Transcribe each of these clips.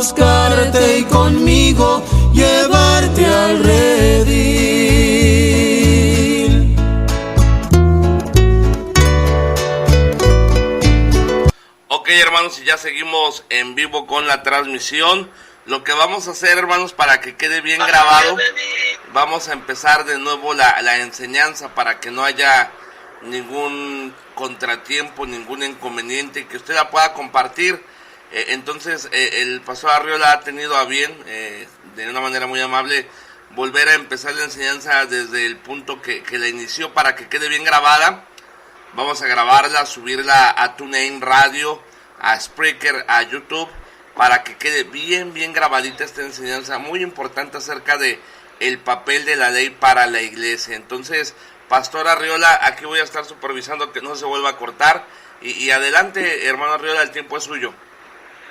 buscarte y conmigo llevarte al redil. Ok, hermanos, y ya seguimos en vivo con la transmisión. Lo que vamos a hacer, hermanos, para que quede bien grabado, vamos a empezar de nuevo la enseñanza para que no haya ningún contratiempo, ningún inconveniente, y que usted la pueda compartir. Entonces, el pastor Arriola ha tenido a bien, de una manera muy amable, volver a empezar la enseñanza desde el punto que la inició para que quede bien grabada. Vamos a grabarla, subirla a TuneIn Radio, a Spreaker, a YouTube, para que quede bien grabadita esta enseñanza muy importante acerca de el papel de la ley para la iglesia. Entonces, Pastor Arriola, aquí voy a estar supervisando que no se vuelva a cortar, y adelante, hermano Arriola, el tiempo es suyo.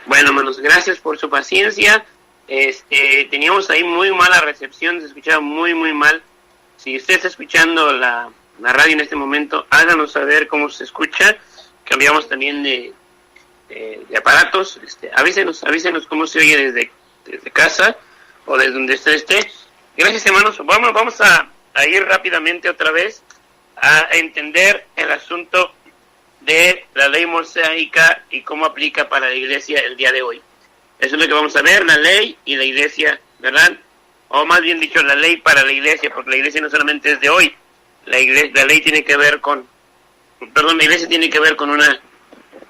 Bueno, hermanos, gracias por su paciencia. Teníamos ahí muy mala recepción, se escuchaba muy mal. Si usted está escuchando la radio en este momento, háganos saber cómo se escucha. Cambiamos también de aparatos. Avísenos cómo se oye desde casa o desde donde usted esté. Gracias, hermanos. Vamos a ir rápidamente otra vez a entender el asunto de la ley mosaica y cómo aplica para la iglesia el día de hoy. Eso es lo que vamos a ver, la ley y la iglesia, ¿verdad? O más bien dicho, la ley para la iglesia, porque la iglesia no solamente es de hoy. La ley tiene que ver con, la iglesia tiene que ver con una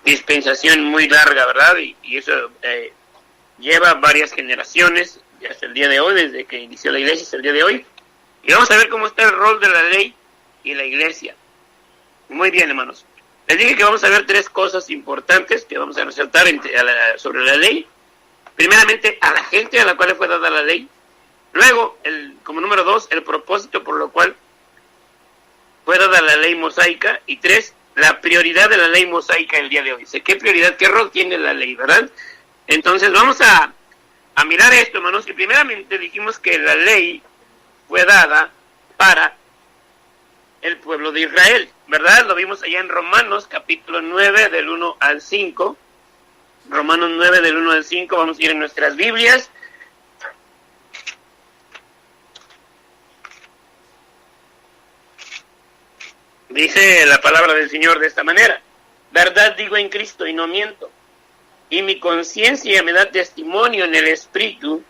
dispensación muy larga, ¿verdad? Y eso lleva varias generaciones, ya hasta el día de hoy, desde que inició la iglesia hasta el día de hoy. Y vamos a ver cómo está el rol de la ley y la iglesia. Muy bien, hermanos. Les dije que vamos a ver tres cosas importantes que vamos a resaltar sobre la ley. Primeramente, a la gente a la cual le fue dada la ley. Luego, como número 2, el propósito por lo cual fue dada la ley mosaica. Y 3, la prioridad de la ley mosaica el día de hoy. ¿Qué prioridad, qué rol tiene la ley, verdad? Entonces, vamos a mirar esto, hermanos. Y primeramente dijimos que la ley fue dada para el pueblo de Israel, ¿verdad? Lo vimos allá en Romanos, capítulo 9, del 1 al 5. Romanos 9, del 1 al 5, vamos a ir en nuestras Biblias. Dice la palabra del Señor de esta manera: verdad digo en Cristo y no miento, y mi conciencia me da testimonio en el Espíritu,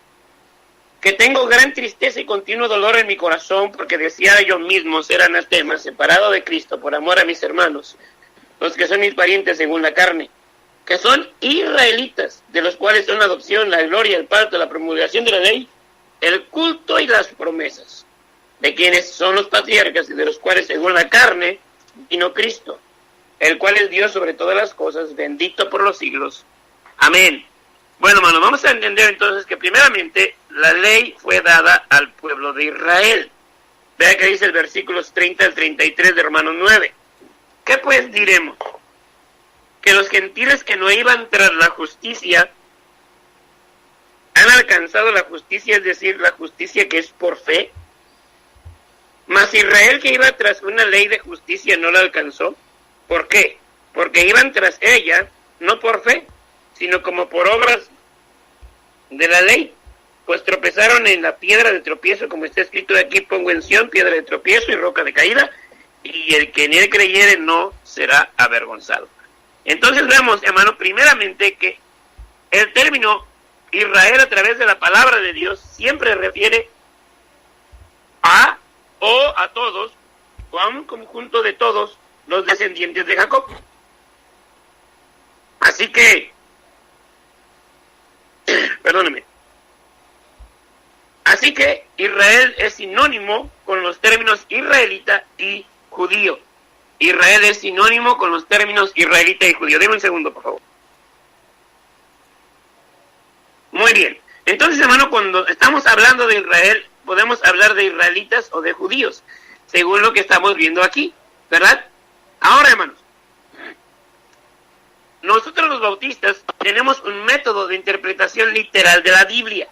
que tengo gran tristeza y continuo dolor en mi corazón, porque deseara yo mismo ser anatema, separado de Cristo, por amor a mis hermanos, los que son mis parientes según la carne, que son israelitas, de los cuales son la adopción, la gloria, el parto, la promulgación de la ley, el culto y las promesas, de quienes son los patriarcas y de los cuales según la carne vino Cristo, el cual es Dios sobre todas las cosas, bendito por los siglos. Amén. Bueno, hermano, vamos a entender entonces que primeramente la ley fue dada al pueblo de Israel. Vea que dice el versículos 30 al 33 de Romanos 9. ¿Qué pues diremos? Que los gentiles que no iban tras la justicia han alcanzado la justicia, es decir, la justicia que es por fe. Mas Israel, que iba tras una ley de justicia, no la alcanzó. ¿Por qué? Porque iban tras ella no por fe, sino como por obras de la ley, pues tropezaron en la piedra de tropiezo, como está escrito aquí: pongo en Sión piedra de tropiezo y roca de caída, y el que en él creyere no será avergonzado. Entonces vemos, hermano, primeramente que el término Israel a través de la palabra de Dios siempre refiere a todos, o a un conjunto de todos los descendientes de Jacob. Así que perdóneme. Así que Israel es sinónimo con los términos israelita y judío. Israel es sinónimo con los términos israelita y judío. Deme un segundo, por favor. Muy bien. Entonces, hermano, cuando estamos hablando de Israel, podemos hablar de israelitas o de judíos, según lo que estamos viendo aquí, ¿verdad? Ahora, hermanos, nosotros los bautistas tenemos un método de interpretación literal de la Biblia.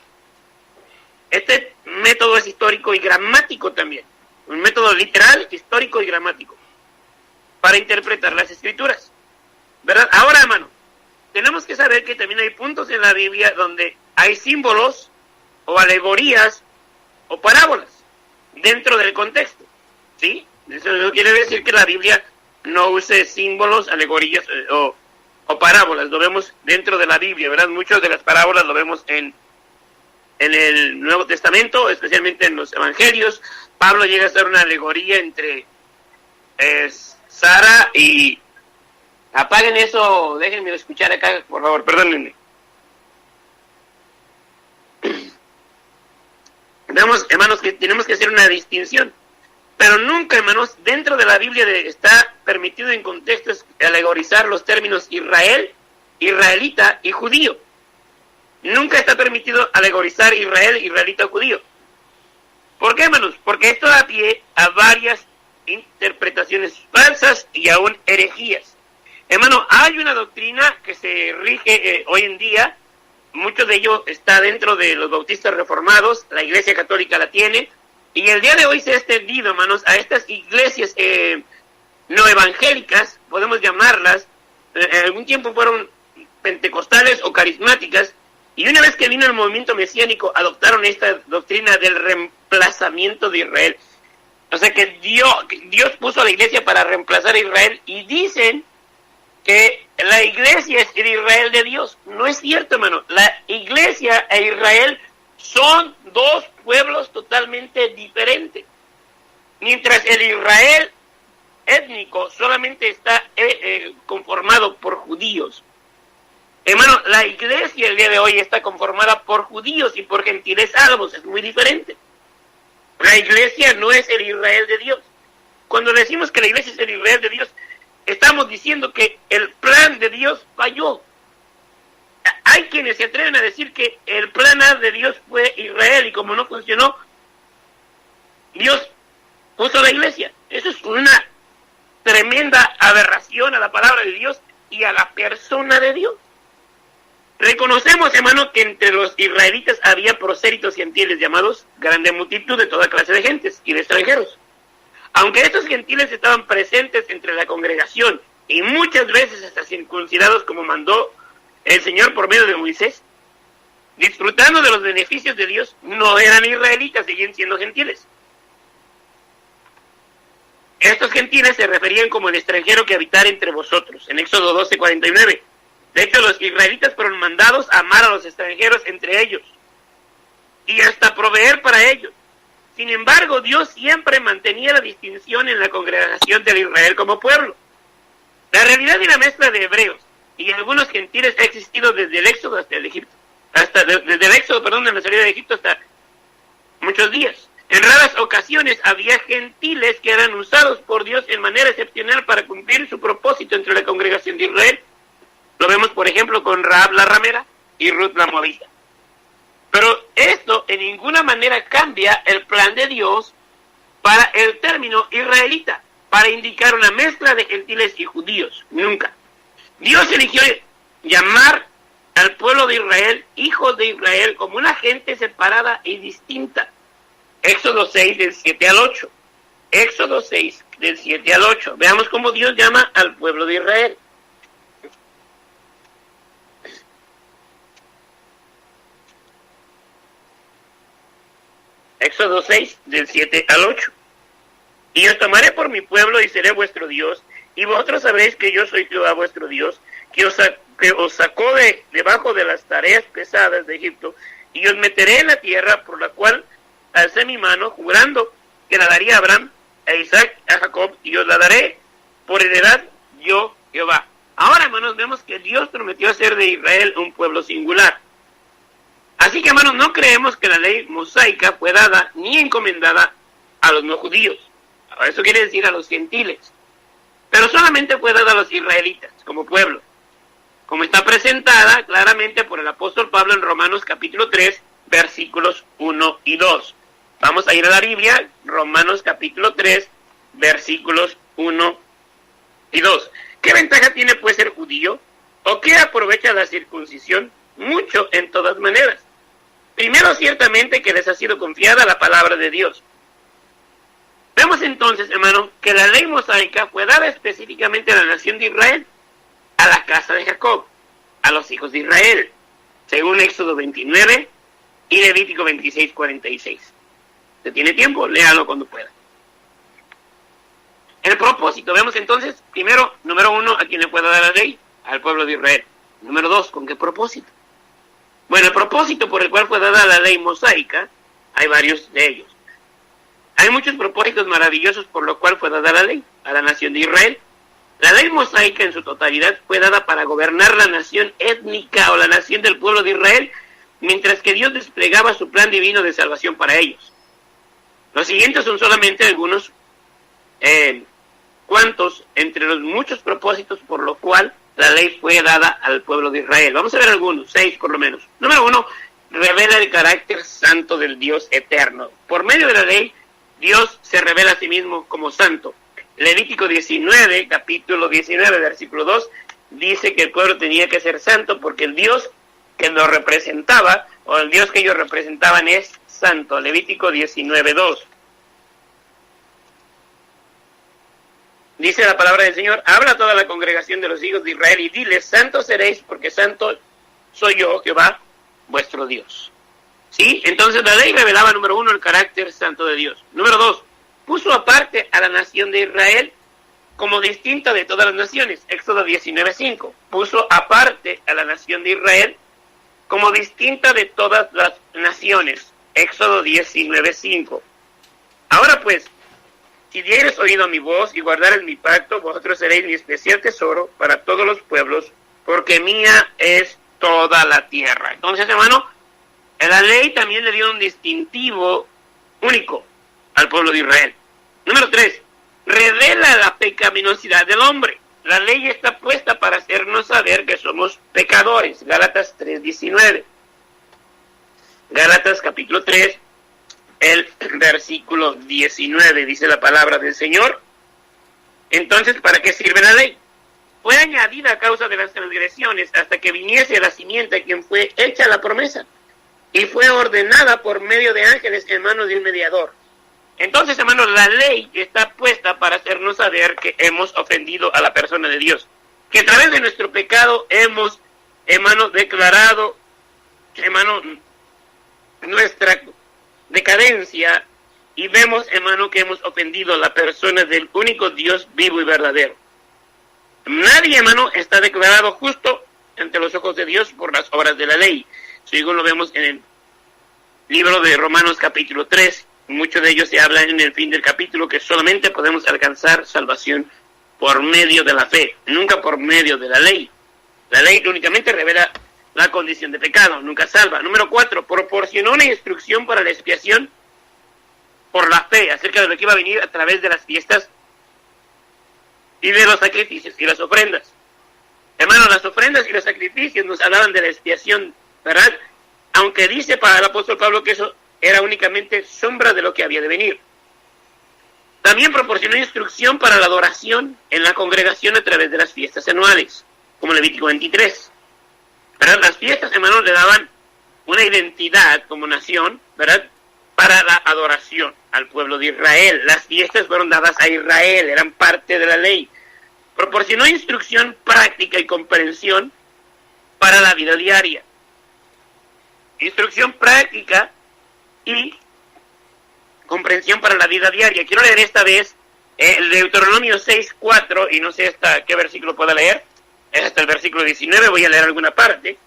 Este método es histórico y gramático también. Un método literal, histórico y gramático para interpretar las Escrituras, ¿verdad? Ahora, hermano, tenemos que saber que también hay puntos en la Biblia donde hay símbolos o alegorías o parábolas dentro del contexto, ¿sí? Eso no quiere decir que la Biblia no use símbolos, alegorías o parábolas. Lo vemos dentro de la Biblia, ¿verdad? Muchas de las parábolas lo vemos en el Nuevo Testamento, especialmente en los Evangelios. Pablo llega a hacer una alegoría entre Sara y... Apaguen eso, déjenme escuchar acá, por favor, perdónenme. Vemos, hermanos, que tenemos que hacer una distinción. Pero nunca, hermanos, dentro de la Biblia está permitido en contextos alegorizar los términos Israel, israelita y judío. Nunca está permitido alegorizar Israel, israelita o judío. ¿Por qué, hermanos? Porque esto da pie a varias interpretaciones falsas y aún herejías. Hermano, hay una doctrina que se rige hoy en día, mucho de ello está dentro de los bautistas reformados, la Iglesia Católica la tiene, y el día de hoy se ha extendido, hermanos, a estas iglesias no evangélicas, podemos llamarlas, en algún tiempo fueron pentecostales o carismáticas, y una vez que vino el movimiento mesiánico, adoptaron esta doctrina del reemplazamiento de Israel. O sea que Dios puso a la iglesia para reemplazar a Israel, y dicen que la iglesia es el Israel de Dios. No es cierto, hermano. La iglesia e Israel son dos pueblos totalmente diferentes. Mientras el Israel étnico solamente está conformado por judíos. Hermano, la iglesia el día de hoy está conformada por judíos y por gentiles salvos. Es muy diferente. La iglesia no es el Israel de Dios. Cuando decimos que la iglesia es el Israel de Dios, estamos diciendo que el plan de Dios falló. Hay quienes se atreven a decir que el plan A de Dios fue Israel y como no funcionó, Dios puso la iglesia. Eso es una tremenda aberración a la palabra de Dios y a la persona de Dios. Reconocemos, hermano, que entre los israelitas había prosélitos gentiles llamados grande multitud de toda clase de gentes y de extranjeros. Aunque estos gentiles estaban presentes entre la congregación y muchas veces hasta circuncidados como mandó el Señor por medio de Moisés, disfrutando de los beneficios de Dios, no eran israelitas, seguían siendo gentiles. Estos gentiles se referían como el extranjero que habitara entre vosotros, en Éxodo 12:49. De hecho, los israelitas fueron mandados a amar a los extranjeros entre ellos y hasta proveer para ellos. Sin embargo, Dios siempre mantenía la distinción en la congregación de Israel como pueblo. La realidad y la mezcla de hebreos y algunos gentiles ha existido desde el Éxodo hasta el Egipto. Desde el Éxodo, de la salida de Egipto hasta muchos días. En raras ocasiones había gentiles que eran usados por Dios en manera excepcional para cumplir su propósito entre la congregación de Israel. Lo vemos, por ejemplo, con Rahab la ramera y Ruth la moabita. Pero esto en ninguna manera cambia el plan de Dios para el término israelita, para indicar una mezcla de gentiles y judíos. Nunca. Dios eligió llamar al pueblo de Israel, hijos de Israel, como una gente separada y distinta. Éxodo 6, del 7 al 8. Éxodo 6, del 7 al 8. Veamos cómo Dios llama al pueblo de Israel. Éxodo 6, del 7 al 8. Y os tomaré por mi pueblo y seré vuestro Dios, y vosotros sabréis que yo soy Jehová vuestro Dios, que os sacó de debajo de las tareas pesadas de Egipto, y os meteré en la tierra por la cual alcé mi mano, jurando que la daría a Abraham, a Isaac, a Jacob, y os la daré por heredad yo, Jehová. Ahora, hermanos, vemos que Dios prometió hacer de Israel un pueblo singular. Así que, hermanos, no creemos que la ley mosaica fue dada ni encomendada a los no judíos. Eso quiere decir a los gentiles. Pero solamente fue dada a los israelitas como pueblo, como está presentada claramente por el apóstol Pablo en Romanos capítulo 3, versículos 1 y 2. Vamos a ir a la Biblia, Romanos capítulo 3, versículos 1 y 2. ¿Qué ventaja tiene pues ser judío? ¿O qué aprovecha la circuncisión? Mucho en todas maneras. Primero, ciertamente que les ha sido confiada la palabra de Dios. Vemos entonces, hermano, que la ley mosaica fue dada específicamente a la nación de Israel, a la casa de Jacob, a los hijos de Israel. según Éxodo 29 y Levítico 26:46. ¿Se tiene tiempo? Léalo cuando pueda. El propósito, vemos entonces, primero, número 1, ¿a quién le puede dar la ley? Al pueblo de Israel. Número 2, ¿con qué propósito? Bueno, el propósito por el cual fue dada la ley mosaica, hay varios de ellos. Hay muchos propósitos maravillosos por lo cual fue dada la ley a la nación de Israel. La ley mosaica en su totalidad fue dada para gobernar la nación étnica o la nación del pueblo de Israel, mientras que Dios desplegaba su plan divino de salvación para ellos. Los siguientes son solamente algunos cuantos entre los muchos propósitos por lo cual la ley fue dada al pueblo de Israel. Vamos a ver algunos, 6 por lo menos. Número 1, revela el carácter santo del Dios eterno. Por medio de la ley, Dios se revela a sí mismo como santo. Levítico 19, capítulo 19, versículo 2, dice que el pueblo tenía que ser santo porque el Dios que lo representaba, o el Dios que ellos representaban, es santo. Levítico 19, 2. Dice la palabra del Señor: habla a toda la congregación de los hijos de Israel y diles: santos seréis, porque santo soy yo, Jehová, vuestro Dios. ¿Sí? Entonces la ley revelaba, número 1, el carácter santo de Dios. Número 2, puso aparte a la nación de Israel como distinta de todas las naciones. Éxodo 19:5. Puso aparte a la nación de Israel como distinta de todas las naciones. Éxodo 19:5. Ahora pues, si dieres oído a mi voz y guardares mi pacto, vosotros seréis mi especial tesoro para todos los pueblos, porque mía es toda la tierra. Entonces, hermano, la ley también le dio un distintivo único al pueblo de Israel. Número 3, revela la pecaminosidad del hombre. La ley está puesta para hacernos saber que somos pecadores. Gálatas 3:19. Gálatas capítulo 3, el versículo 19, dice la palabra del Señor. Entonces, ¿para qué sirve la ley? Fue añadida a causa de las transgresiones hasta que viniese la simiente a quien fue hecha la promesa, y fue ordenada por medio de ángeles en manos de un mediador. Entonces, hermanos, la ley está puesta para hacernos saber que hemos ofendido a la persona de Dios, que a través de nuestro pecado hemos, hermano, declarado, hermano, nuestra decadencia, y vemos, hermano, que hemos ofendido a la persona del único Dios vivo y verdadero. Nadie, hermano, está declarado justo ante los ojos de Dios por las obras de la ley, según lo vemos en el libro de Romanos capítulo 3. Mucho de ello se habla en el fin del capítulo, que solamente podemos alcanzar salvación por medio de la fe, nunca por medio de la ley. La ley únicamente revela la condición de pecado, nunca salva. Número 4, proporcionó una instrucción para la expiación por la fe, acerca de lo que iba a venir a través de las fiestas y de los sacrificios y las ofrendas. Hermanos, las ofrendas y los sacrificios nos hablaban de la expiación, ¿verdad? Aunque dice para el apóstol Pablo que eso era únicamente sombra de lo que había de venir. También proporcionó instrucción para la adoración en la congregación a través de las fiestas anuales, como Levítico 23. ¿Verdad? Las fiestas, hermanos, le daban una identidad como nación, ¿verdad?, para la adoración al pueblo de Israel. Las fiestas fueron dadas a Israel, eran parte de la ley. Proporcionó instrucción práctica y comprensión para la vida diaria. Instrucción práctica y comprensión para la vida diaria. Quiero leer esta vez el Deuteronomio 6:4, y no sé hasta qué versículo pueda leer. Es hasta el versículo 19, voy a leer alguna parte.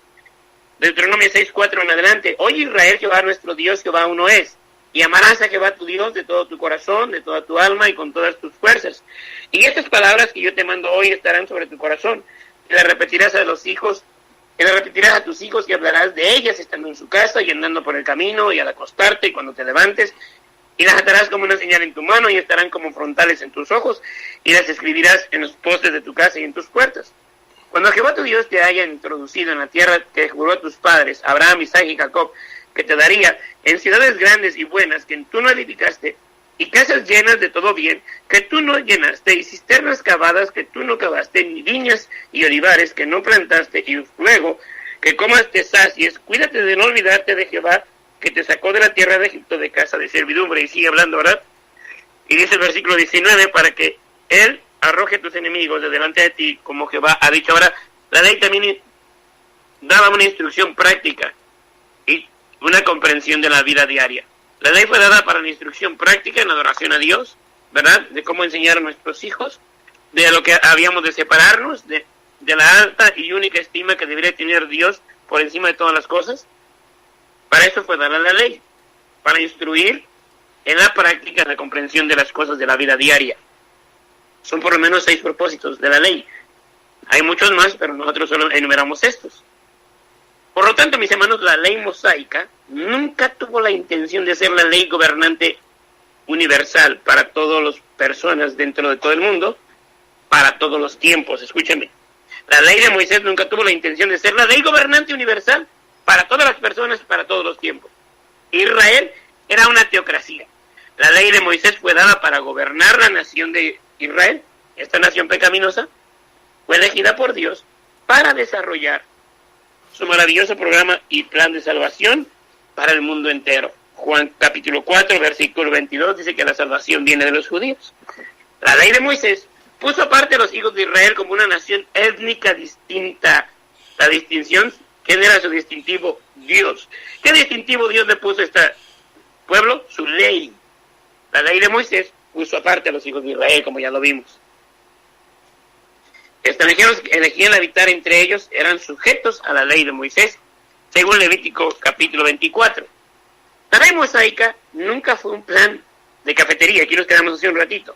Deuteronomio 6:4 en adelante. Oye Israel, Jehová nuestro Dios, Jehová uno es. Y amarás a Jehová tu Dios de todo tu corazón, de toda tu alma y con todas tus fuerzas. Y estas palabras que yo te mando hoy estarán sobre tu corazón. Y las repetirás a los hijos, y las repetirás a tus hijos y hablarás de ellas estando en su casa y andando por el camino y al acostarte y cuando te levantes. Y las atarás como una señal en tu mano y estarán como frontales en tus ojos. Y las escribirás en los postes de tu casa y en tus puertas. Cuando Jehová tu Dios te haya introducido en la tierra que juró a tus padres, Abraham, Isaac y Jacob, que te daría, en ciudades grandes y buenas que tú no edificaste, y casas llenas de todo bien que tú no llenaste, y cisternas cavadas que tú no cavaste, ni viñas y olivares que no plantaste, y luego que comas te sacies, cuídate de no olvidarte de Jehová, que te sacó de la tierra de Egipto de casa de servidumbre. Y sigue hablando, ¿verdad? Y dice el versículo 19, para que él arroje tus enemigos de delante de ti, como Jehová ha dicho. Ahora, la ley también daba una instrucción práctica y una comprensión de la vida diaria. La ley fue dada para la instrucción práctica en la adoración a Dios, ¿verdad? De cómo enseñar a nuestros hijos, de lo que habíamos de separarnos, de la alta y única estima que debería tener Dios por encima de todas las cosas. Para eso fue dada la ley, para instruir en la práctica la comprensión de las cosas de la vida diaria. Son por lo menos 6 propósitos de la ley. Hay muchos más, pero nosotros solo enumeramos estos. Por lo tanto, mis hermanos, la ley mosaica nunca tuvo la intención de ser la ley gobernante universal para todas las personas dentro de todo el mundo, para todos los tiempos. Escúchame. La ley de Moisés nunca tuvo la intención de ser la ley gobernante universal para todas las personas, para todos los tiempos. Israel era una teocracia. La ley de Moisés fue dada para gobernar la nación de Israel. Esta nación pecaminosa fue elegida por Dios para desarrollar su maravilloso programa y plan de salvación para el mundo entero. Juan capítulo 4, versículo 22 dice que la salvación viene de los judíos. La ley de Moisés puso aparte a los hijos de Israel como una nación étnica distinta. La distinción, ¿quién era su distintivo? Dios. ¿Qué distintivo Dios le puso a este pueblo? Su ley. La ley de Moisés puso aparte a los hijos de Israel, como ya lo vimos. Extranjeros que elegían habitar entre ellos eran sujetos a la ley de Moisés, según Levítico capítulo 24. La ley mosaica nunca fue un plan de cafetería, aquí nos quedamos así un ratito,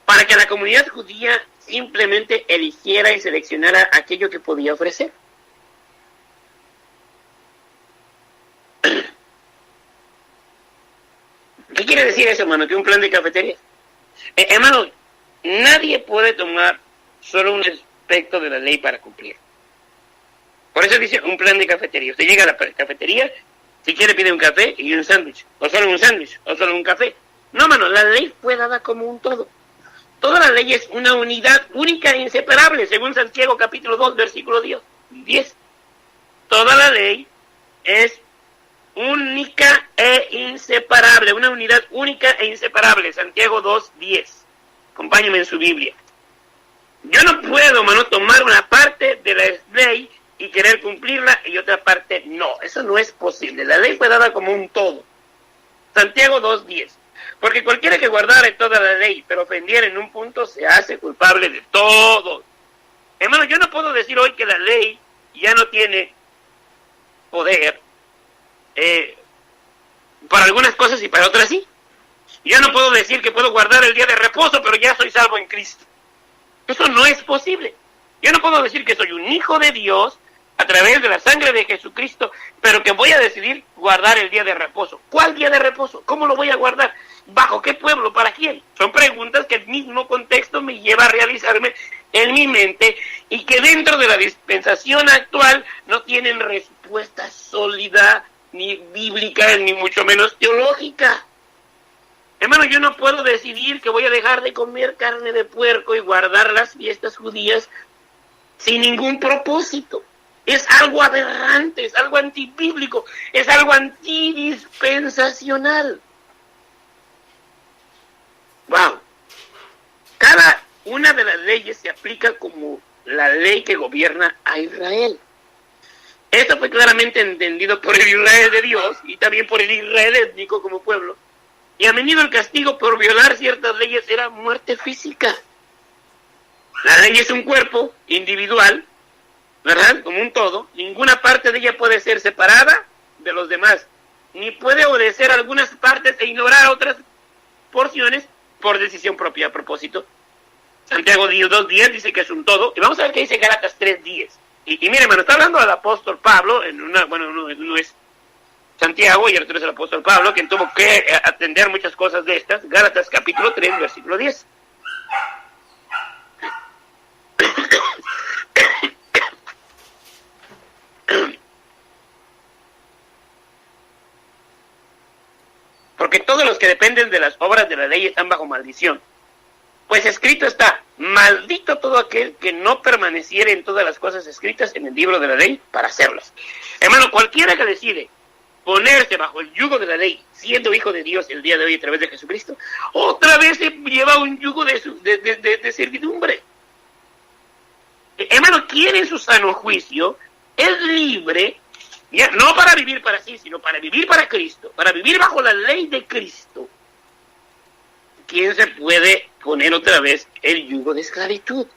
para que la comunidad judía simplemente eligiera y seleccionara aquello que podía ofrecer. ¿Qué quiere decir eso, hermano? ¿Que un plan de cafetería? Hermano, nadie puede tomar solo un aspecto de la ley para cumplir. Por eso dice un plan de cafetería. Usted llega a la cafetería, si quiere pide un café y un sándwich, o solo un sándwich, o solo un café. No, hermano, la ley fue dada como un todo. Toda la ley es una unidad única e inseparable, según Santiago capítulo 2, versículo 10. Toda la ley es única e inseparable, una unidad única e inseparable. Santiago 2:10. Acompáñenme en su Biblia. Yo no puedo, hermano, tomar una parte de la ley y querer cumplirla y otra parte no. Eso no es posible. La ley fue dada como un todo. Santiago 2:10. Porque cualquiera que guardare toda la ley, pero ofendiera en un punto, se hace culpable de todo. Hermano, yo no puedo decir hoy que la ley ya no tiene poder para algunas cosas y para otras sí. Yo no puedo decir que puedo guardar el día de reposo, pero ya soy salvo en Cristo. Eso no es posible. Yo no puedo decir que soy un hijo de Dios a través de la sangre de Jesucristo, pero que voy a decidir guardar el día de reposo. ¿Cuál día de reposo? ¿Cómo lo voy a guardar? ¿Bajo qué pueblo? ¿Para quién? Son preguntas que el mismo contexto me lleva a realizarme en mi mente y que dentro de la dispensación actual no tienen respuesta sólida, ni bíblica, ni mucho menos teológica. Hermano, yo no puedo decidir que voy a dejar de comer carne de puerco y guardar las fiestas judías sin ningún propósito. Es algo aberrante, es algo antibíblico, es algo antidispensacional. Wow. Cada una de las leyes se aplica como la ley que gobierna a Israel. Esto fue claramente entendido por el Israel de Dios y también por el Israel étnico como pueblo. Y a menudo el castigo por violar ciertas leyes era muerte física. La ley es un cuerpo individual, ¿verdad? Como un todo. Ninguna parte de ella puede ser separada de los demás. Ni puede obedecer algunas partes e ignorar otras porciones por decisión propia. A propósito, Santiago 2:10 dice que es un todo. Y vamos a ver qué dice Gálatas 3:10. Y mire, hermano, está hablando al apóstol Pablo, uno es Santiago y el otro es el apóstol Pablo, quien tuvo que atender muchas cosas de estas. Gálatas capítulo 3, versículo 10. Porque todos los que dependen de las obras de la ley están bajo maldición. Pues escrito está, maldito todo aquel que no permaneciere en todas las cosas escritas en el libro de la ley para hacerlas. Hermano, cualquiera que decide ponerse bajo el yugo de la ley, siendo hijo de Dios el día de hoy a través de Jesucristo, otra vez se lleva un yugo de servidumbre. Hermano, ¿quién en su sano juicio es libre, ya, no para vivir para sí, sino para vivir para Cristo, para vivir bajo la ley de Cristo, ¿quién se puede poner otra vez el yugo de esclavitud?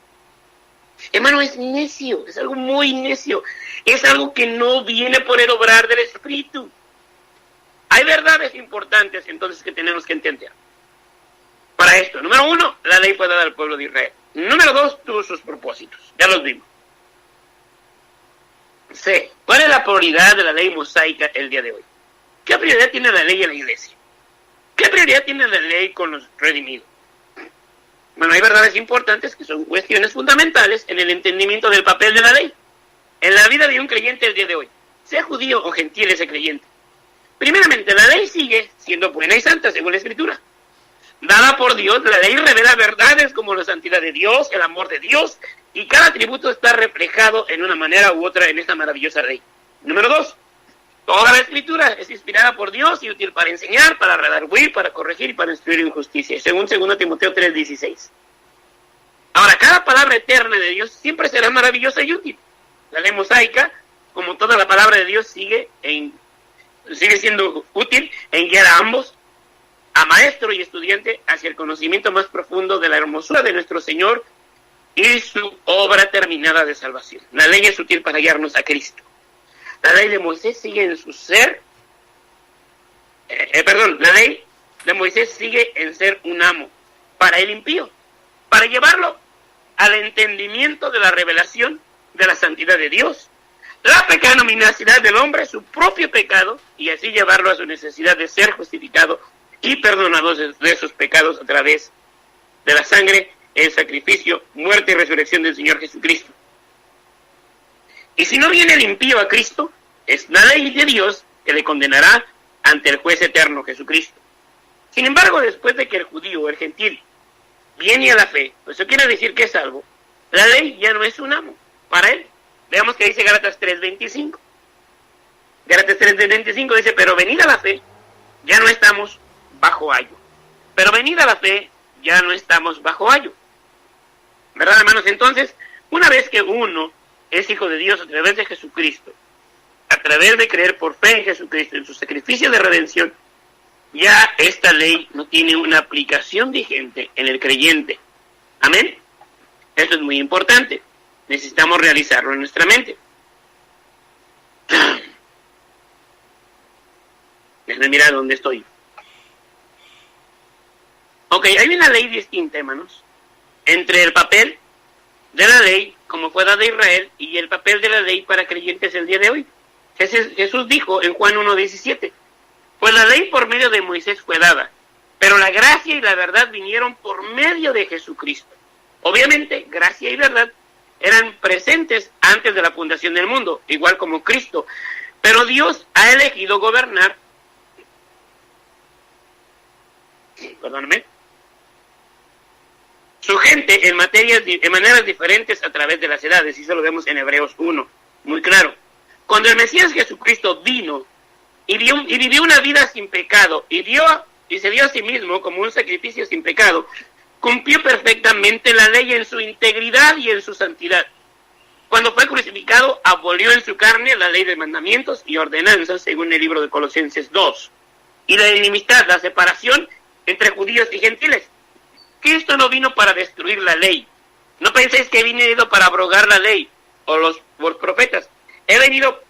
Hermano, es necio, es algo muy necio, es algo que no viene por el obrar del Espíritu. Hay verdades importantes entonces que tenemos que entender. Para esto, número 1, la ley fue dada al pueblo de Israel. Número 2, tuvo sus propósitos, ya los vimos. C, ¿cuál es la prioridad de la ley mosaica el día de hoy? ¿Qué prioridad tiene la ley en la iglesia? ¿Qué prioridad tiene la ley con los redimidos? Bueno, hay verdades importantes que son cuestiones fundamentales en el entendimiento del papel de la ley en la vida de un creyente el día de hoy, sea judío o gentil ese creyente. Primeramente, la ley sigue siendo buena y santa según la Escritura. Dada por Dios, la ley revela verdades como la santidad de Dios, el amor de Dios, y cada atributo está reflejado en una manera u otra en esta maravillosa ley. Número 2, toda la Escritura es inspirada por Dios y útil para enseñar, para redarguir, para corregir y para instruir en justicia, según 2 Timoteo 3:16. Ahora, cada palabra eterna de Dios siempre será maravillosa y útil. La ley mosaica, como toda la palabra de Dios, sigue siendo útil en guiar a ambos, a maestro y estudiante, hacia el conocimiento más profundo de la hermosura de nuestro Señor y su obra terminada de salvación. La ley es útil para guiarnos a Cristo. La ley de Moisés sigue en su ser, la ley de Moisés sigue en ser un amo para el impío, para llevarlo al entendimiento de la revelación de la santidad de Dios, la pecaminosidad del hombre, su propio pecado, y así llevarlo a su necesidad de ser justificado y perdonado de sus pecados a través de la sangre, el sacrificio, muerte y resurrección del Señor Jesucristo. Y si no viene el impío a Cristo, es la ley de Dios que le condenará ante el juez eterno Jesucristo. Sin embargo, después de que el judío o el gentil viene a la fe, pues eso quiere decir que es salvo, la ley ya no es un amo para él. Veamos que dice Gálatas 3:25. Gálatas 3:25 dice, pero venida la fe, ya no estamos bajo ayo. Pero venida la fe, ya no estamos bajo ayo. ¿Verdad, hermanos? Entonces, una vez que uno es hijo de Dios a través de Jesucristo, a través de creer por fe en Jesucristo, en su sacrificio de redención, ya esta ley no tiene una aplicación vigente en el creyente. ¿Amén? Esto es muy importante. Necesitamos realizarlo en nuestra mente. Déjenme mirar dónde estoy. Ok, hay una ley distinta, hermanos, entre el papel de la ley, como fue dada a Israel, y el papel de la ley para creyentes el día de hoy. Jesús dijo en Juan 1:17, pues la ley por medio de Moisés fue dada, pero la gracia y la verdad vinieron por medio de Jesucristo. Obviamente, gracia y verdad eran presentes antes de la fundación del mundo, igual como Cristo, pero Dios ha elegido gobernar, su gente en maneras diferentes a través de las edades, y eso lo vemos en Hebreos 1, muy claro. Cuando el Mesías Jesucristo vino y vivió una vida sin pecado, y se dio a sí mismo como un sacrificio sin pecado, cumplió perfectamente la ley en su integridad y en su santidad. Cuando fue crucificado, abolió en su carne la ley de mandamientos y ordenanzas, según el libro de Colosenses 2, y la enemistad, la separación entre judíos y gentiles. Cristo no vino para destruir la ley. No penséis que he venido para abrogar la ley o los profetas. He venido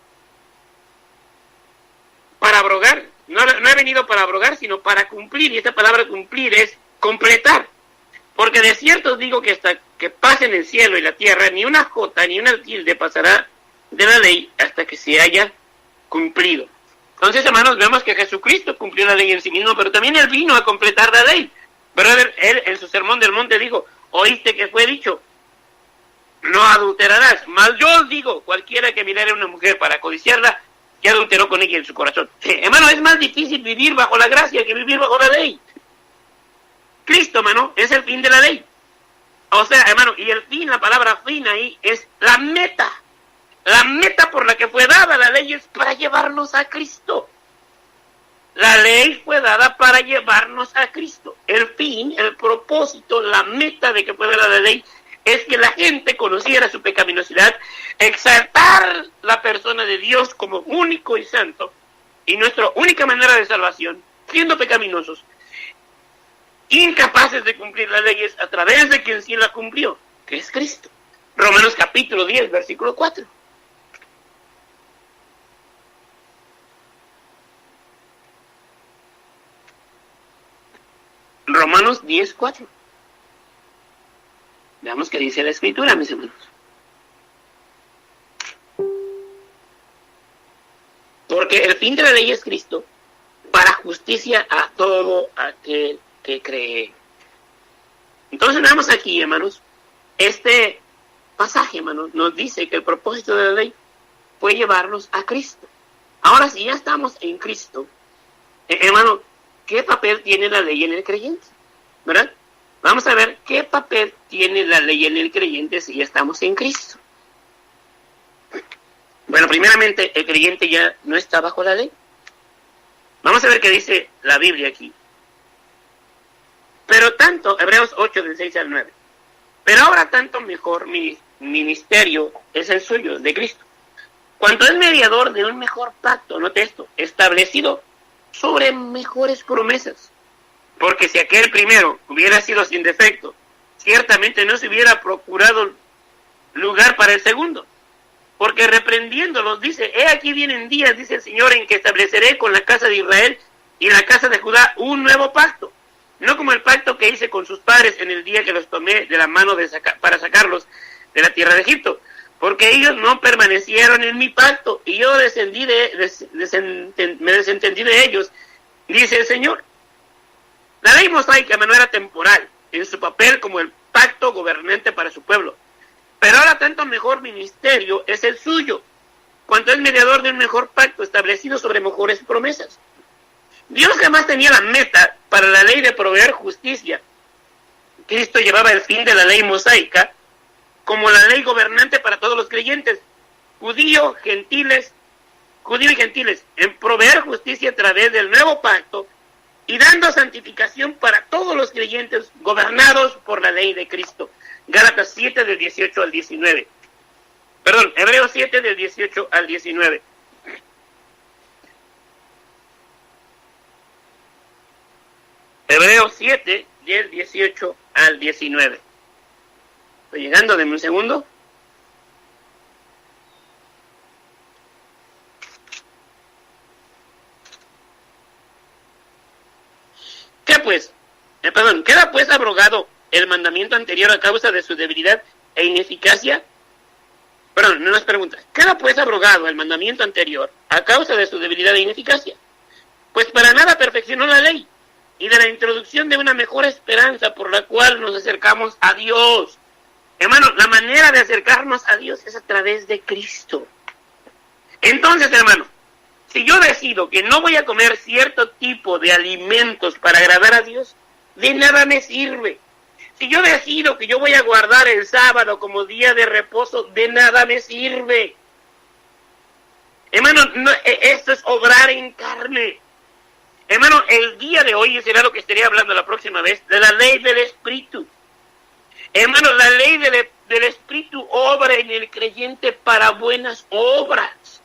para abrogar. No he venido para abrogar, sino para cumplir. Y esta palabra cumplir es completar. Porque de cierto os digo que hasta que pasen el cielo y la tierra, ni una jota ni una tilde pasará de la ley hasta que se haya cumplido. Entonces, hermanos, vemos que Jesucristo cumplió la ley en sí mismo, pero también Él vino a completar la ley. ¿Verdad? Él en su sermón del monte dijo, oíste que fue dicho, no adulterarás. Mas yo os digo, cualquiera que mirare a una mujer para codiciarla, ya adulteró con ella en su corazón. Hermano, es más difícil vivir bajo la gracia que vivir bajo la ley. Cristo, hermano, es el fin de la ley. O sea, hermano, y el fin, la palabra fin ahí, es la meta. La meta por la que fue dada la ley es para llevarnos a Cristo. La ley fue dada para llevarnos a Cristo. El fin, el propósito, la meta de que fue dada la ley es que la gente conociera su pecaminosidad, exaltar la persona de Dios como único y santo, y nuestra única manera de salvación, siendo pecaminosos, incapaces de cumplir las leyes a través de quien sí la cumplió, que es Cristo. Romanos capítulo 10, versículo 4. Romanos 10, 4. Veamos qué dice la Escritura, mis hermanos. Porque el fin de la ley es Cristo, para justicia a todo aquel que cree. Entonces vemos aquí, hermanos, este pasaje, hermanos, nos dice que el propósito de la ley fue llevarnos a Cristo. Ahora, si ya estamos en Cristo, hermano, ¿qué papel tiene la ley en el creyente? ¿Verdad? Vamos a ver qué papel tiene la ley en el creyente si ya estamos en Cristo. Bueno, primeramente, el creyente ya no está bajo la ley. Vamos a ver qué dice la Biblia aquí. Pero tanto, Hebreos 8, del 6 al 9. Pero ahora tanto mejor mi ministerio es el suyo, de Cristo. Cuanto es mediador de un mejor pacto, note esto, establecido sobre mejores promesas. Porque si aquel primero hubiera sido sin defecto, ciertamente no se hubiera procurado lugar para el segundo. Porque reprendiéndolos dice, he aquí vienen días, dice el Señor, en que estableceré con la casa de Israel y la casa de Judá un nuevo pacto. No como el pacto que hice con sus padres en el día que los tomé de la mano para sacarlos de la tierra de Egipto. Porque ellos no permanecieron en mi pacto y yo me desentendí de ellos, dice el Señor. La ley mosaica no era temporal en su papel como el pacto gobernante para su pueblo. Pero ahora tanto mejor ministerio es el suyo, cuanto es mediador de un mejor pacto establecido sobre mejores promesas. Dios jamás tenía la meta para la ley de proveer justicia. Cristo llevaba el fin de la ley mosaica como la ley gobernante para todos los creyentes, judíos y gentiles, en proveer justicia a través del nuevo pacto y dando santificación para todos los creyentes gobernados por la ley de Cristo. Gálatas 7, del 18 al 19. Perdón, Hebreos 7, del 18 al 19. Hebreos 7, del 18 al 19. Estoy llegando, denme un segundo. ¿Queda pues abrogado el mandamiento anterior a causa de su debilidad e ineficacia? Perdón, no es pregunta. ¿Queda pues abrogado el mandamiento anterior a causa de su debilidad e ineficacia? Pues para nada perfeccionó la ley, y de la introducción de una mejor esperanza por la cual nos acercamos a Dios. Hermano, la manera de acercarnos a Dios es a través de Cristo. Entonces, hermano, si yo decido que no voy a comer cierto tipo de alimentos para agradar a Dios, de nada me sirve. Si yo decido que yo voy a guardar el sábado como día de reposo, de nada me sirve. Hermano, esto es obrar en carne. Hermano, el día de hoy será lo que estaré hablando la próxima vez, de la ley del Espíritu. Hermano, la ley del Espíritu obra en el creyente para buenas obras.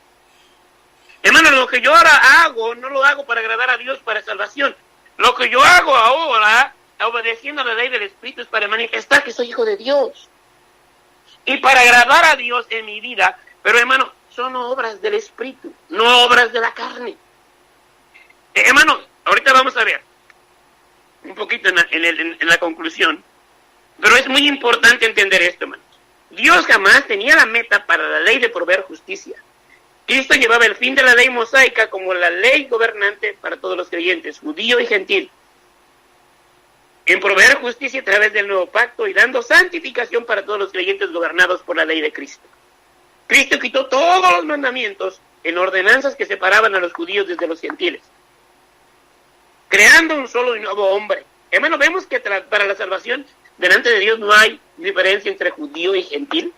Hermano, lo que yo ahora hago, no lo hago para agradar a Dios para salvación. Lo que yo hago ahora, obedeciendo a la ley del Espíritu, es para manifestar que soy hijo de Dios. Y para agradar a Dios en mi vida. Pero hermano, son obras del Espíritu, no obras de la carne. Hermano, ahorita vamos a ver un poquito en la conclusión. Pero es muy importante entender esto, hermanos. Dios jamás tenía la meta para la ley de proveer justicia. Cristo llevaba el fin de la ley mosaica como la ley gobernante para todos los creyentes, judío y gentil, en proveer justicia a través del nuevo pacto y dando santificación para todos los creyentes gobernados por la ley de Cristo. Cristo quitó todos los mandamientos en ordenanzas que separaban a los judíos desde los gentiles, creando un solo y nuevo hombre. Hermano, vemos que para la salvación delante de Dios no hay diferencia entre judío y gentil.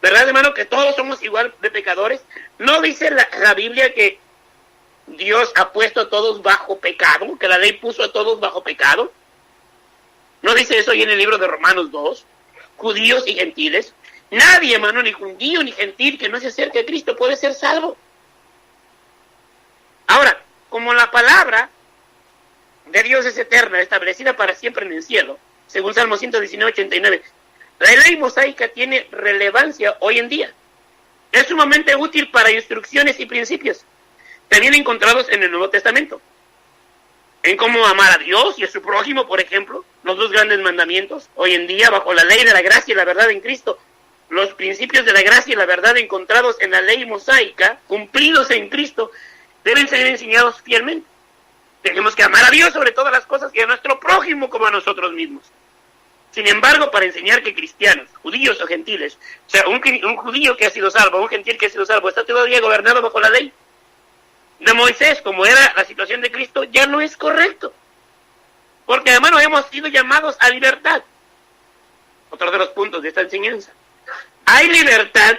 ¿Verdad, hermano, que todos somos igual de pecadores? ¿No dice la Biblia que Dios ha puesto a todos bajo pecado? ¿Que la ley puso a todos bajo pecado? ¿No dice eso ahí en el libro de Romanos 2? judíos y gentiles. Nadie, hermano, ni judío ni gentil que no se acerque a Cristo puede ser salvo. Ahora, como la palabra de Dios es eterna, establecida para siempre en el cielo, según Salmo 119:89, la ley mosaica tiene relevancia hoy en día. Es sumamente útil para instrucciones y principios, también encontrados en el Nuevo Testamento. En cómo amar a Dios y a su prójimo, por ejemplo, los dos grandes mandamientos. Hoy en día, bajo la ley de la gracia y la verdad en Cristo, los principios de la gracia y la verdad encontrados en la ley mosaica, cumplidos en Cristo, deben ser enseñados fielmente. Tenemos que amar a Dios sobre todas las cosas y a nuestro prójimo como a nosotros mismos. Sin embargo, para enseñar que cristianos, judíos o gentiles, o sea, un judío que ha sido salvo, un gentil que ha sido salvo, está todavía gobernado bajo la ley de Moisés, como era la situación de Cristo, ya no es correcto. Porque además nos hemos sido llamados a libertad. Otro de los puntos de esta enseñanza. Hay libertad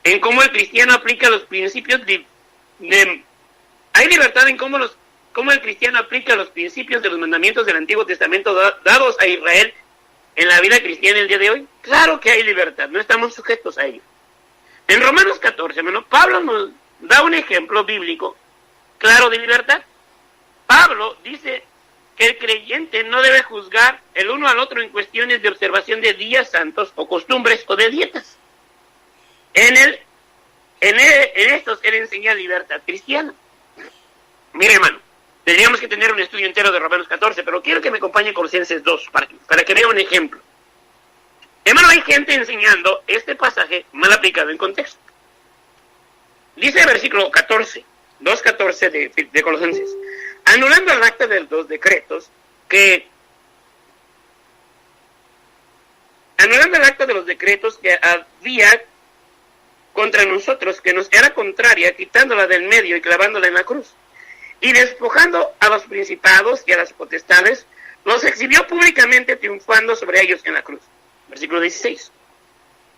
en cómo el cristiano aplica los principios hay libertad en cómo el cristiano aplica los principios de los mandamientos del Antiguo Testamento dados a Israel en la vida cristiana el día de hoy. Claro que hay libertad, no estamos sujetos a ello. En Romanos 14, hermano, Pablo nos da un ejemplo bíblico claro de libertad. Pablo dice que el creyente no debe juzgar el uno al otro en cuestiones de observación de días santos o costumbres o de dietas. En estos él enseña libertad cristiana. Mire, hermano, tendríamos que tener un estudio entero de Romanos 14, pero quiero que me acompañe Colosenses 2 para que vea un ejemplo. Hermano, hay gente enseñando este pasaje mal aplicado en contexto. Dice el versículo 14, 2:14 de Colosenses, anulando el acta de los decretos que había contra nosotros, que nos era contraria, quitándola del medio y clavándola en la cruz, y despojando a los principados y a las potestades, los exhibió públicamente, triunfando sobre ellos en la cruz. Versículo 16.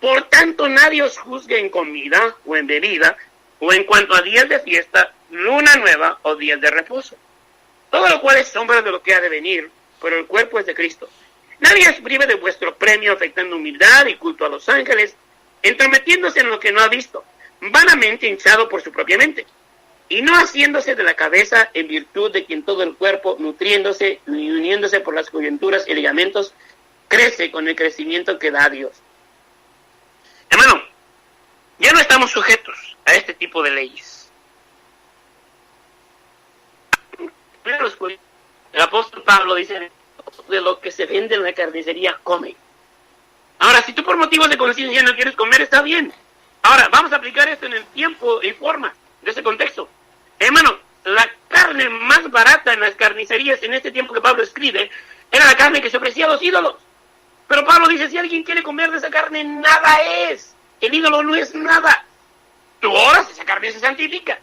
Por tanto, nadie os juzgue en comida o en bebida, o en cuanto a días de fiesta, luna nueva o días de reposo. Todo lo cual es sombra de lo que ha de venir, pero el cuerpo es de Cristo. Nadie os prive de vuestro premio, afectando humildad y culto a los ángeles, entrometiéndose en lo que no ha visto, vanamente hinchado por su propia mente, y no haciéndose de la cabeza en virtud de quien todo el cuerpo, nutriéndose y uniéndose por las coyunturas y ligamentos, crece con el crecimiento que da a Dios. Hermano, ya no estamos sujetos a este tipo de leyes. El apóstol Pablo dice, de lo que se vende en la carnicería, come. Ahora, si tú por motivos de conciencia no quieres comer, está bien. Ahora, vamos a aplicar esto en el tiempo y forma de ese contexto. Hermano, la carne más barata en las carnicerías en este tiempo que Pablo escribe, era la carne que se ofrecía a los ídolos. Pero Pablo dice, si alguien quiere comer de esa carne, nada es. El ídolo no es nada. Tú oras, esa carne se santifica.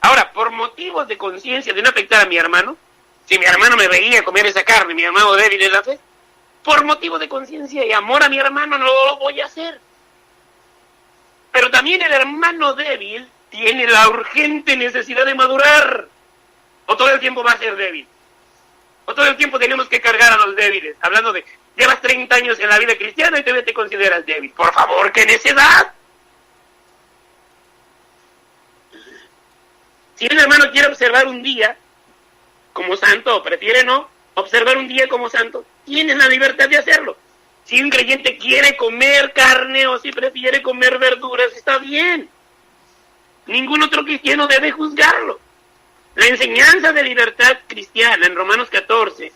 Ahora, por motivos de conciencia, de no afectar a mi hermano, si mi hermano me veía comer esa carne, mi hermano débil en la fe, por motivo de conciencia y amor a mi hermano no lo voy a hacer. Pero también el hermano débil tiene la urgente necesidad de madurar. O todo el tiempo va a ser débil. O todo el tiempo tenemos que cargar a los débiles. Hablando de, llevas 30 años en la vida cristiana y todavía te consideras débil. Por favor, ¿qué necedad? Si un hermano quiere observar un día como santo, o prefiere no observar un día como santo, tienes la libertad de hacerlo. Si un creyente quiere comer carne o si prefiere comer verduras, está bien. Ningún otro cristiano debe juzgarlo. La enseñanza de libertad cristiana en Romanos 14,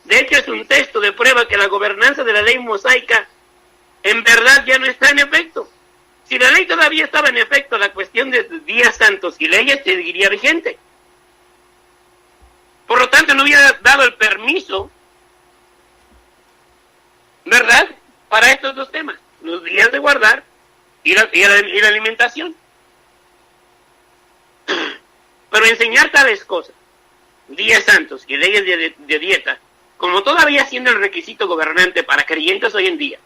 de hecho es un texto de prueba que la gobernanza de la ley mosaica en verdad ya no está en efecto. Si la ley todavía estaba en efecto, la cuestión de días santos y leyes seguiría vigente. Por lo tanto, no hubiera dado el permiso, ¿verdad?, para estos dos temas, los días de guardar y la alimentación. Pero enseñar tales cosas, días santos y leyes de dieta, como todavía siendo el requisito gobernante para creyentes hoy en día,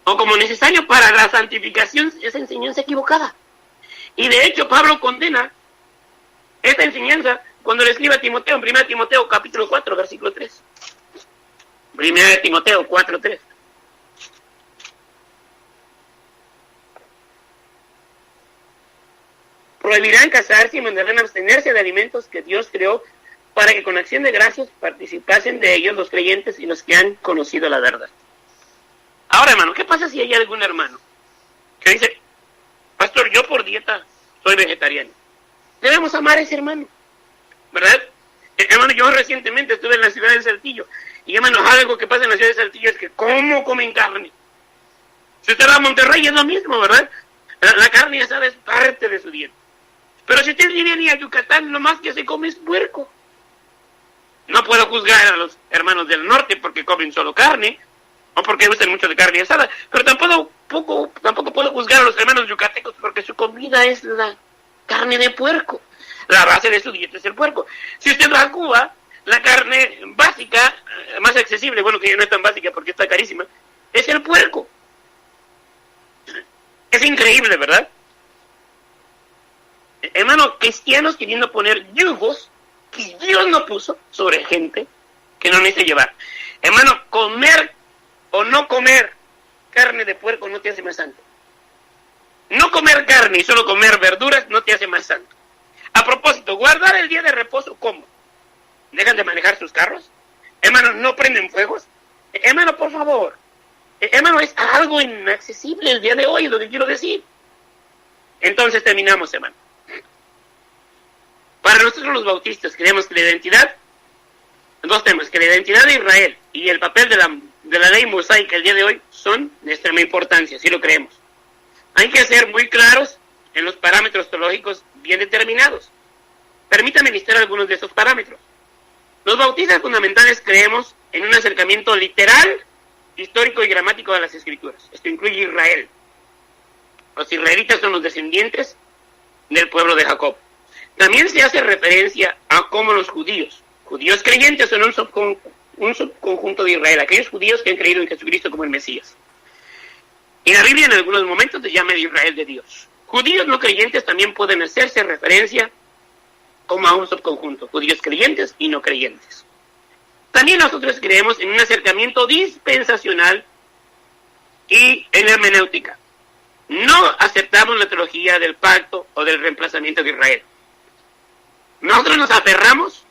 o como necesario para la santificación, es enseñanza equivocada. Y de hecho Pablo condena esta enseñanza cuando le escribe a Timoteo, en 1 Timoteo capítulo 4, versículo 3. 1 Timoteo 4, 3. prohibirán casarse y mandarán abstenerse de alimentos que Dios creó para que con acción de gracias participasen de ellos los creyentes y los que han conocido la verdad. Ahora, hermano, ¿qué pasa si hay algún hermano que dice, pastor, yo por dieta soy vegetariano? Debemos amar a ese hermano, ¿verdad? Hermano, yo recientemente estuve en la ciudad de Saltillo y, hermano, algo que pasa en la ciudad de Saltillo es que ¿cómo comen carne? Si usted va a Monterrey es lo mismo, ¿verdad? La carne asada es parte de su dieta. Pero si usted viene a Yucatán, lo más que se come es puerco. No puedo juzgar a los hermanos del norte porque comen solo carne, o porque gustan mucho de carne asada, pero tampoco puedo juzgar a los hermanos yucatecos porque su comida es la carne de puerco. La base de su dieta es el puerco. Si usted va a Cuba, la carne básica, más accesible, bueno, que ya no es tan básica porque está carísima, es el puerco. Es increíble, ¿verdad? Hermano, cristianos queriendo poner yugos que Dios no puso sobre gente que no necesita llevar. Hermano, comer o no comer carne de puerco no te hace más santo. No comer carne y solo comer verduras no te hace más santo. A propósito, guardar el día de reposo, ¿cómo? ¿Dejan de manejar sus carros? Hermano, ¿no prenden fuegos? Hermano, por favor. Hermano, es algo inaccesible el día de hoy, es lo que quiero decir. Entonces terminamos, hermano. Para nosotros los bautistas creemos que la identidad, dos temas, que la identidad de Israel y el papel de la ley mosaica el día de hoy son de extrema importancia, sí lo creemos. Hay que ser muy claros en los parámetros teológicos bien determinados. Permítame listar algunos de esos parámetros. Los bautistas fundamentales creemos en un acercamiento literal, histórico y gramático de las Escrituras. Esto incluye Israel. Los israelitas son los descendientes del pueblo de Jacob. También se hace referencia a cómo los judíos creyentes son un subconjunto de Israel, aquellos judíos que han creído en Jesucristo como el Mesías. Y la Biblia en algunos momentos se llama el Israel de Dios. Judíos no creyentes también pueden hacerse referencia como a un subconjunto, judíos creyentes y no creyentes. También nosotros creemos en un acercamiento dispensacional y en hermenéutica. No aceptamos la teología del pacto o del reemplazamiento de Israel. Nosotros nos aferramos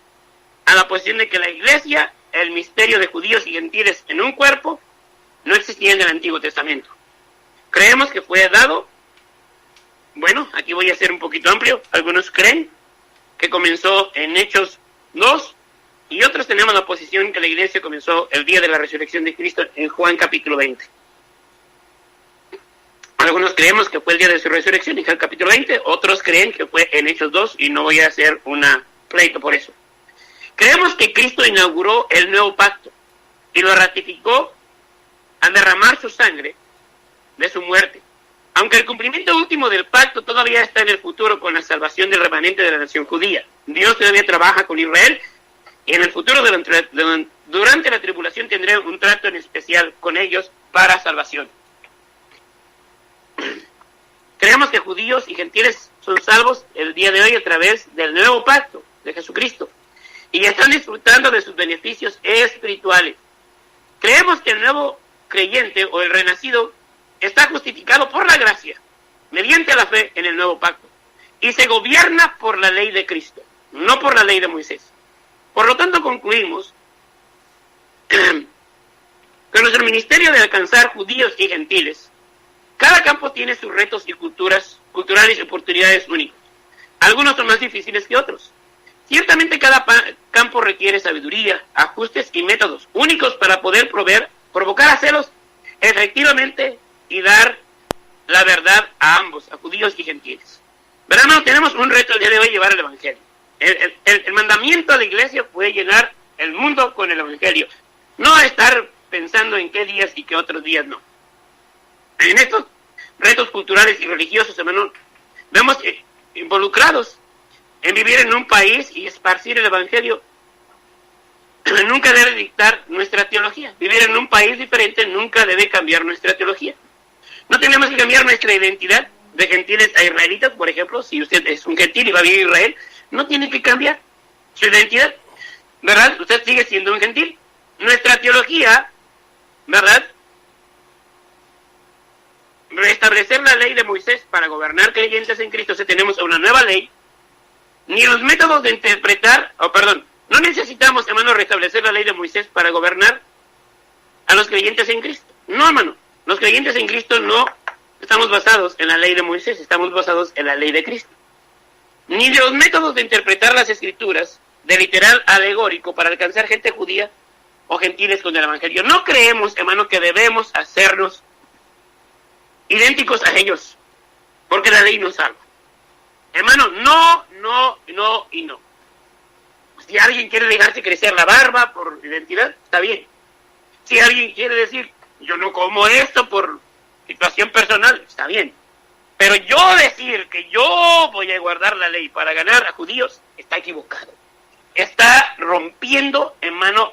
a la posición de que la iglesia, el misterio de judíos y gentiles en un cuerpo, no existía en el Antiguo Testamento. Creemos que fue dado, bueno, aquí voy a ser un poquito amplio, algunos creen que comenzó en Hechos 2, y otros tenemos la posición que la iglesia comenzó el día de la resurrección de Cristo en Juan capítulo 20. Algunos creemos que fue el día de su resurrección en Juan capítulo 20, otros creen que fue en Hechos 2 y no voy a hacer una pleito por eso. Creemos que Cristo inauguró el nuevo pacto y lo ratificó al derramar su sangre de su muerte. Aunque el cumplimiento último del pacto todavía está en el futuro con la salvación del remanente de la nación judía. Dios todavía trabaja con Israel y en el futuro durante la tribulación tendrá un trato en especial con ellos para salvación. Creemos que judíos y gentiles son salvos el día de hoy a través del nuevo pacto de Jesucristo y están disfrutando de sus beneficios espirituales. Creemos que el nuevo creyente o el renacido está justificado por la gracia mediante la fe en el nuevo pacto y se gobierna por la ley de Cristo, no por la ley de Moisés. Por lo tanto, concluimos que nuestro ministerio de alcanzar judíos y gentiles, cada campo tiene sus retos y culturales y oportunidades únicos. Algunos son más difíciles que otros. Ciertamente cada campo requiere sabiduría, ajustes y métodos únicos para poder provocar a celos efectivamente y dar la verdad a ambos, a judíos y gentiles. Verán, hermano, tenemos un reto el día de hoy, llevar el evangelio. El mandamiento de la iglesia fue llenar el mundo con el evangelio, no estar pensando en qué días y qué otros días no. En estos retos culturales y religiosos, hermano, vemos involucrados en vivir en un país y esparcir el evangelio. Nunca debe dictar nuestra teología. Vivir en un país diferente nunca debe cambiar nuestra teología. No tenemos que cambiar nuestra identidad de gentiles a israelitas, por ejemplo. Si usted es un gentil y va a vivir en Israel, no tiene que cambiar su identidad, ¿verdad? Usted sigue siendo un gentil. Nuestra teología, ¿verdad?, restablecer la ley de Moisés para gobernar creyentes en Cristo, o sea, tenemos una nueva ley, ni los métodos de interpretar, no necesitamos, hermano, restablecer la ley de Moisés para gobernar a los creyentes en Cristo. No, hermano, los creyentes en Cristo no estamos basados en la ley de Moisés, estamos basados en la ley de Cristo. Ni de los métodos de interpretar las Escrituras, de literal alegórico, para alcanzar gente judía o gentiles con el Evangelio. No creemos, hermano, que debemos hacernos idénticos a ellos, porque la ley nos salva. Hermano, no. Si alguien quiere dejarse crecer la barba por identidad, está bien. Si alguien quiere decir, yo no como esto por situación personal, está bien. Pero yo decir que yo voy a guardar la ley para ganar a judíos, está equivocado. Está rompiendo, hermano,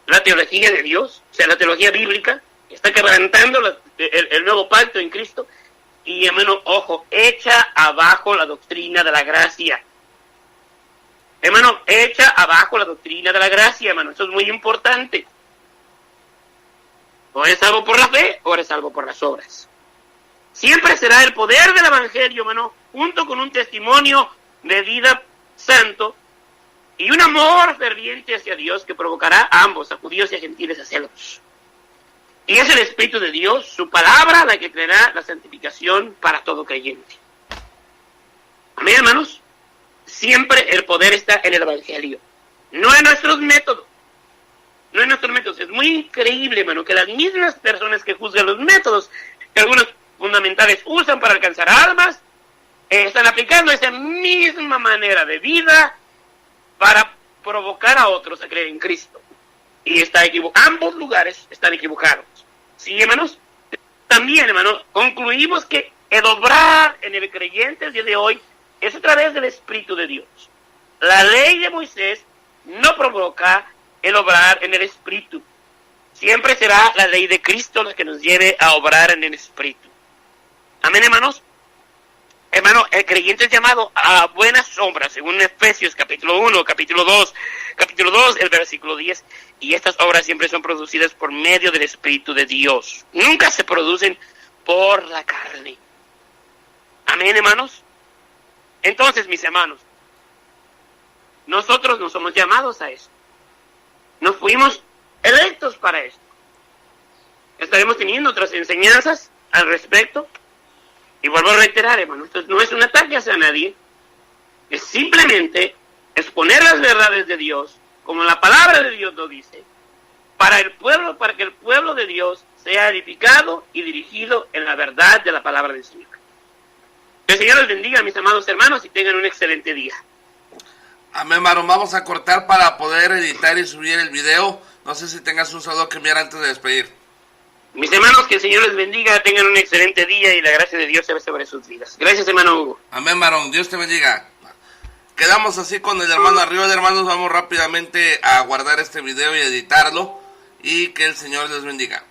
la teología de Dios, o sea, la teología bíblica, está quebrantando el nuevo pacto en Cristo. Y, hermano, ojo, echa abajo la doctrina de la gracia. Hermano, echa abajo la doctrina de la gracia, hermano. Eso es muy importante. O eres salvo por la fe, o eres salvo por las obras. Siempre será el poder del Evangelio, hermano, junto con un testimonio de vida santo y un amor ferviente hacia Dios que provocará a ambos, a judíos y a gentiles, a celos. Y es el Espíritu de Dios, su palabra, la que traerá la santificación para todo creyente. Amén, hermanos. Siempre el poder está en el Evangelio, no en nuestros métodos. No en nuestros métodos. Es muy increíble, hermano, que las mismas personas que juzgan los métodos que algunos fundamentales usan para alcanzar almas, están aplicando esa misma manera de vida para provocar a otros a creer en Cristo. Y está equivocado. Ambos lugares están equivocados. Sí, hermanos. También, hermanos, concluimos que el obrar en el creyente el día de hoy es a través del Espíritu de Dios. La ley de Moisés no provoca el obrar en el Espíritu. Siempre será la ley de Cristo la que nos lleve a obrar en el Espíritu. Amén, hermanos. Hermano, el creyente es llamado a buenas obras, según Efesios capítulo 1, capítulo 2, el versículo 10. Y estas obras siempre son producidas por medio del Espíritu de Dios. Nunca se producen por la carne. Amén, hermanos. Entonces, mis hermanos, nosotros no somos llamados a eso. Nos fuimos electos para esto. Estaremos teniendo otras enseñanzas al respecto. Y vuelvo a reiterar, hermano, esto no es un ataque hacia nadie. Es simplemente exponer las verdades de Dios, como la palabra de Dios lo dice, para el pueblo, para que el pueblo de Dios sea edificado y dirigido en la verdad de la palabra del Señor. Que el Señor les bendiga, mis amados hermanos, y tengan un excelente día. Amén, varón. Vamos a cortar para poder editar y subir el video. No sé si tengas un saludo que enviar antes de despedir. Mis hermanos, que el Señor les bendiga, tengan un excelente día y la gracia de Dios sea sobre sus vidas. Gracias, hermano Hugo. Amén, varón. Dios te bendiga. Quedamos así con el hermano arriba de hermanos. Vamos rápidamente a guardar este video y editarlo. Y que el Señor les bendiga.